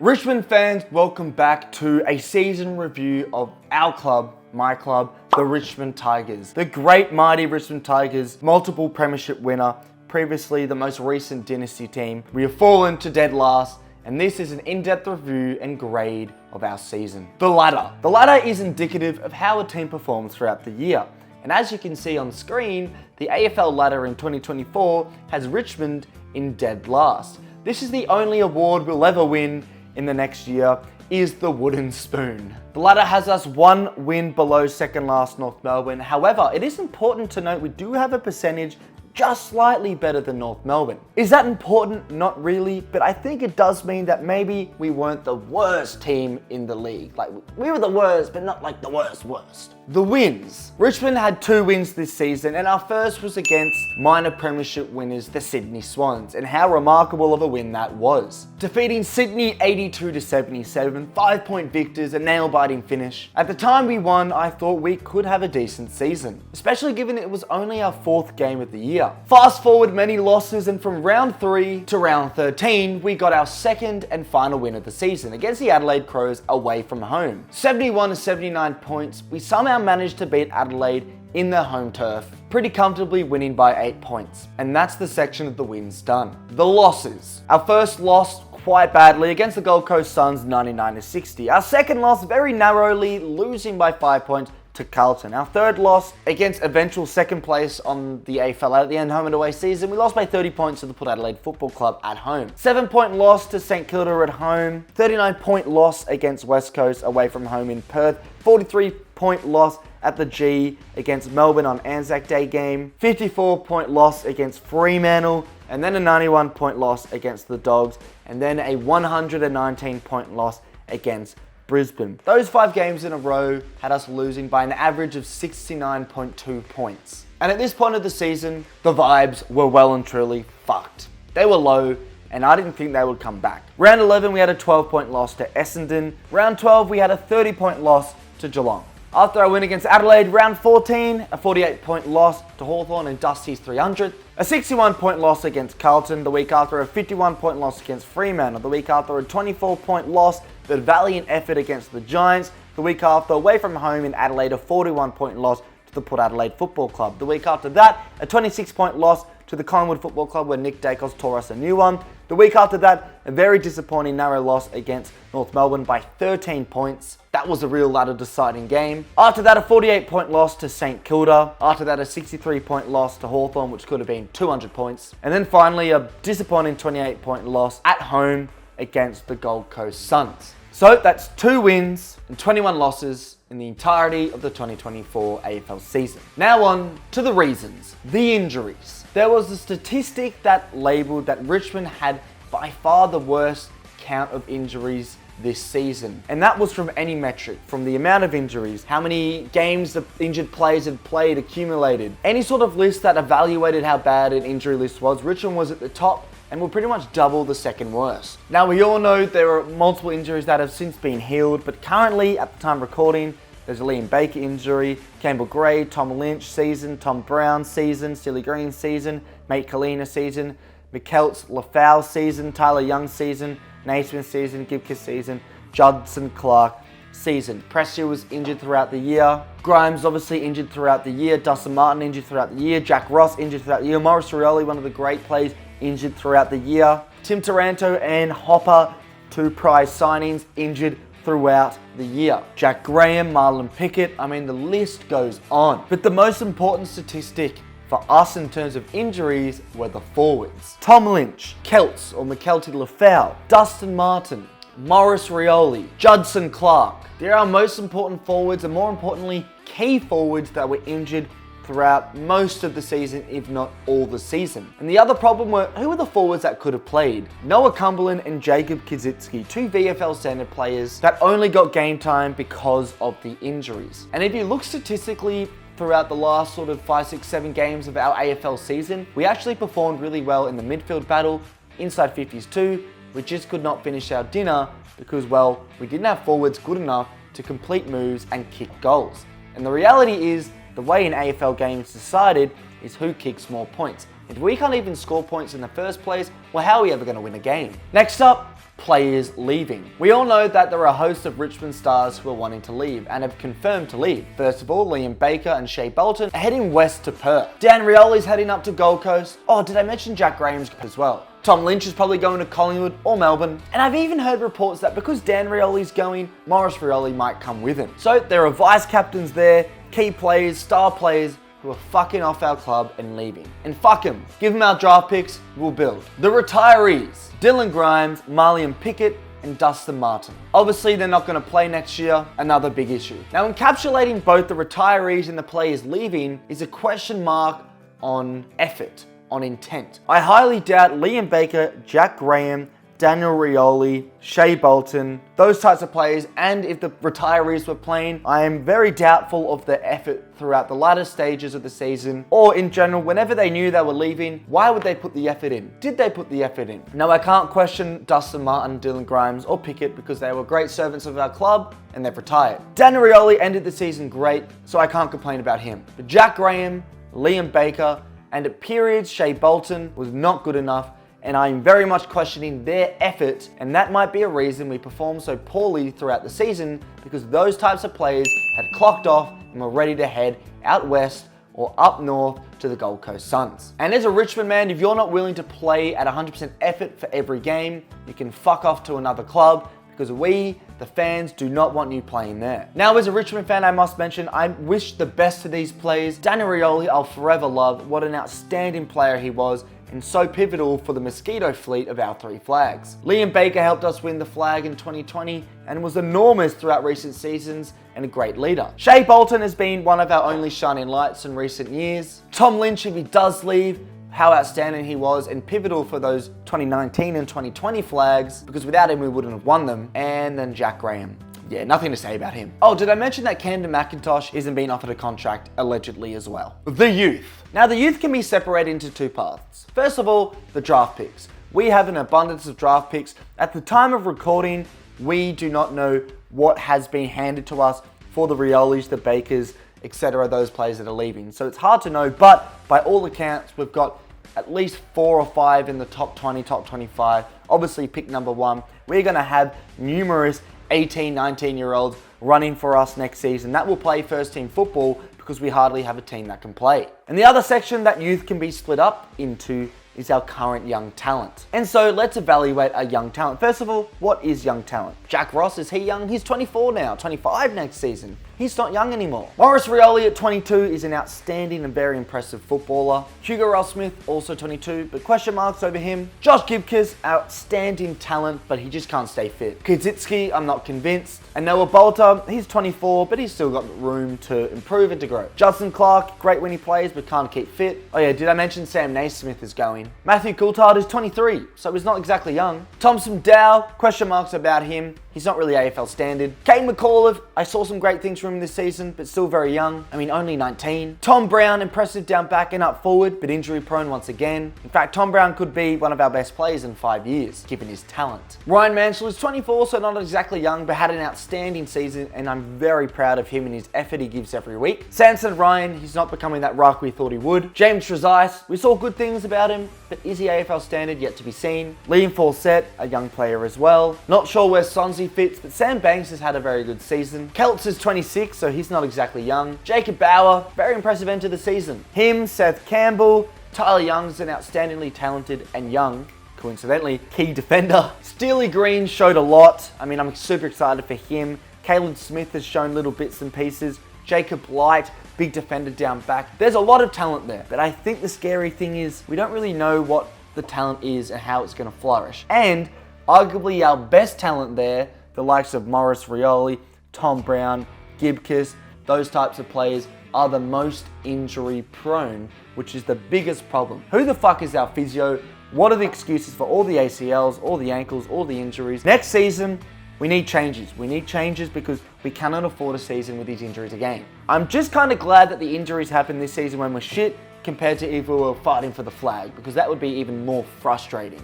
Richmond fans, welcome back to a season review of our club, my club, the Richmond Tigers. The great mighty Richmond Tigers, multiple premiership winner, previously the most recent dynasty team. We have fallen to dead last, and this is an in-depth review and grade of our season. The ladder. The ladder is indicative of how a team performs throughout the year. And as you can see on screen, the AFL ladder in 2024 has Richmond in dead last. This is the only award we'll ever win in the next year, is the wooden spoon. The ladder has us one win below second last North Melbourne. However, it is important to note we do have a percentage just slightly better than North Melbourne. Is that important? Not really, but I think it does mean that maybe we weren't the worst team in the league. Like, we were the worst, but not like the worst. The wins. Richmond had 2 wins this season, and our first was against minor premiership winners, the Sydney Swans, and how remarkable of a win that was. Defeating Sydney 82-77, 5-point victors, a nail-biting finish. At the time we won, I thought we could have a decent season, especially given it was only our 4th game of the year. Fast forward many losses, and from round 3 to round 13, we got our second and final win of the season against the Adelaide Crows away from home. 71-79 points, we somehow managed to beat Adelaide in their home turf, pretty comfortably winning by 8 points. And that's the section of the wins done. The losses. Our first loss quite badly against the Gold Coast Suns, 99-60. Our second loss very narrowly, losing by 5 points to Carlton. Our third loss against eventual second place on the AFL at the end home and away season, we lost by 30 points to the Port Adelaide Football Club at home. 7-point loss to St Kilda at home. 39-point loss against West Coast away from home in Perth. 43-point loss at the G against Melbourne on Anzac Day game. 54-point loss against Fremantle, and then a 91-point loss against the Dogs, and then a 119-point loss against Brisbane. Those 5 games in a row had us losing by an average of 69.2 points. And at this point of the season, the vibes were well and truly fucked. They were low, and I didn't think they would come back. Round 11, we had a 12-point loss to Essendon. Round 12, we had a 30-point loss to Geelong. After our win against Adelaide, round 14, a 48-point loss to Hawthorn and Dusty's 300th. A 61-point loss against Carlton. The week after, a 51-point loss against Fremantle. The week after, a 24-point loss, but valiant effort against the Giants. The week after, away from home in Adelaide, a 41-point loss to the Port Adelaide Football Club. The week after that, a 26-point loss to the Collingwood Football Club, where Nick Dacos tore us a new one. The week after that, a very disappointing narrow loss against North Melbourne by 13 points. That was a real ladder deciding game. After that, a 48-point loss to St Kilda. After that, a 63-point loss to Hawthorn, which could have been 200 points. And then finally, a disappointing 28-point loss at home against the Gold Coast Suns. So that's 2 wins and 21 losses in the entirety of the 2024 AFL season. Now on to the reasons, the injuries. There was a statistic that labelled that Richmond had by far the worst count of injuries this season. And that was from any metric, from the amount of injuries, how many games the injured players had played, accumulated. Any sort of list that evaluated how bad an injury list was, Richmond was at the top and were pretty much double the second worst. Now we all know there are multiple injuries that have since been healed, but currently at the time of recording, there's a Liam Baker injury, Campbell Gray, Tom Lynch season, Tom Brown season, Steely Green season, Mate Kalina season, McKelt's Lafau season, Tyler Young season, Naismith season, Gibcus season, Judson Clark season. Prestia was injured throughout the year. Grimes obviously injured throughout the year. Dustin Martin injured throughout the year. Jack Ross injured throughout the year. Maurice Rioli, one of the great players, injured throughout the year. Tim Taranto and Hopper, 2 prize signings, injured throughout the year. Jack Graham, Marlon Pickett, I mean the list goes on. But the most important statistic for us in terms of injuries were the forwards. Tom Lynch, Kelts or McKelty Lafau, Dustin Martin, Maurice Rioli, Judson Clark. They're our most important forwards, and more importantly, key forwards that were injured throughout most of the season, if not all the season. And the other problem were, who were the forwards that could have played? Noah Cumberland and Jacob Kazitsky, 2 VFL standard players that only got game time because of the injuries. And if you look statistically throughout the last sort of 5, 6, 7 games of our AFL season, we actually performed really well in the midfield battle, inside 50s too. We just could not finish our dinner because, well, we didn't have forwards good enough to complete moves and kick goals. And the reality is, the way an AFL game is decided is who kicks more points. If we can't even score points in the first place, well, how are we ever going to win a game? Next up, players leaving. We all know that there are a host of Richmond stars who are wanting to leave and have confirmed to leave. First of all, Liam Baker and Shea Bolton are heading west to Perth. Dan Rioli's heading up to Gold Coast. Oh, did I mention Jack Graham's as well? Tom Lynch is probably going to Collingwood or Melbourne. And I've even heard reports that because Dan Rioli's going, Maurice Rioli might come with him. So there are vice captains there, key players, star players who are fucking off our club and leaving. And fuck them. Give them our draft picks, we'll build. The retirees: Dylan Grimes, Marlion Pickett, and Dustin Martin. Obviously, they're not going to play next year, another big issue. Now, encapsulating both the retirees and the players leaving is a question mark on effort, on intent. I highly doubt Liam Baker, Jack Graham, Daniel Rioli, Shea Bolton, those types of players, and if the retirees were playing, I am very doubtful of their effort throughout the latter stages of the season, or in general, whenever they knew they were leaving, why would they put the effort in? Did they put the effort in? Now, I can't question Dustin Martin, Dylan Grimes, or Pickett because they were great servants of our club and they've retired. Daniel Rioli ended the season great, so I can't complain about him. But Jack Graham, Liam Baker, and at periods, Shea Bolton was not good enough, and I'm very much questioning their effort, and that might be a reason we performed so poorly throughout the season, because those types of players had clocked off and were ready to head out west or up north to the Gold Coast Suns. And as a Richmond man, if you're not willing to play at 100% effort for every game, you can fuck off to another club, because we, the fans, do not want you playing there. Now, as a Richmond fan, I must mention, I wish the best to these players. Daniel Rioli, I'll forever love. What an outstanding player he was, and so pivotal for the Mosquito fleet of our three flags. Liam Baker helped us win the flag in 2020 and was enormous throughout recent seasons and a great leader. Shea Bolton has been one of our only shining lights in recent years. Tom Lynch, if he does leave, how outstanding he was and pivotal for those 2019 and 2020 flags, because without him we wouldn't have won them. And then Jack Graham. Yeah, nothing to say about him. Oh, did I mention that Camden McIntosh isn't being offered a contract, allegedly, as well? The youth. Now, the youth can be separated into two paths. First of all, the draft picks. We have an abundance of draft picks. At the time of recording, we do not know what has been handed to us for the Riolis, the Bakers, etc., those players that are leaving. So it's hard to know, but by all accounts, we've got at least 4 or 5 in the top 20, top 25. Obviously, pick number 1. We're going to have numerous 18, 19-year-olds running for us next season that will play first team football, because we hardly have a team that can play. And the other section that youth can be split up into is our current young talent. And so let's evaluate our young talent. First of all, what is young talent? Jack Ross, is he young? He's 24 now, 25 next season. He's not young anymore. Maurice Rioli at 22 is an outstanding and very impressive footballer. Hugo Ross-Smith, also 22, but question marks over him. Josh Gibkiss, outstanding talent, but he just can't stay fit. Kazitsky, I'm not convinced. And Noah Bolter, he's 24, but he's still got room to improve and to grow. Justin Clark, great when he plays, but can't keep fit. Oh yeah, did I mention Sam Naismith is going? Matthew Coulthard is 23, so he's not exactly young. Thompson Dow, question marks about him. He's not really AFL standard. Kane McAuliffe, I saw some great things from him this season, but still very young. I mean, only 19. Tom Brown, impressive down back and up forward, but injury prone once again. In fact, Tom Brown could be one of our best players in 5 years, given his talent. Ryan Mansell is 24, so not exactly young, but had an outstanding season, and I'm very proud of him and his effort he gives every week. Samson Ryan, he's not becoming that ruck we thought he would. James Trezise, we saw good things about him, but is he AFL standard? Yet to be seen. Liam Fawcett, a young player as well. Not sure where Sonsie fits, but Sam Banks has had a very good season. Kelts is 26, so he's not exactly young. Jacob Bauer, very impressive end to the season. Him, Seth Campbell, Tyler Young's an outstandingly talented and young, coincidentally, key defender. Steely Green showed a lot. I mean, I'm super excited for him. Caleb Smith has shown little bits and pieces. Jacob Light, big defender down back. There's a lot of talent there, but I think the scary thing is we don't really know what the talent is and how it's going to flourish. And arguably our best talent there, the likes of Maurice Rioli, Tom Brown, Gibkiss, those types of players are the most injury prone, which is the biggest problem. Who the fuck is our physio? What are the excuses for all the ACLs, all the ankles, all the injuries? Next season, we need changes. We need changes because we cannot afford a season with these injuries again. I'm just kind of glad that the injuries happened this season when we're shit compared to if we were fighting for the flag, because that would be even more frustrating.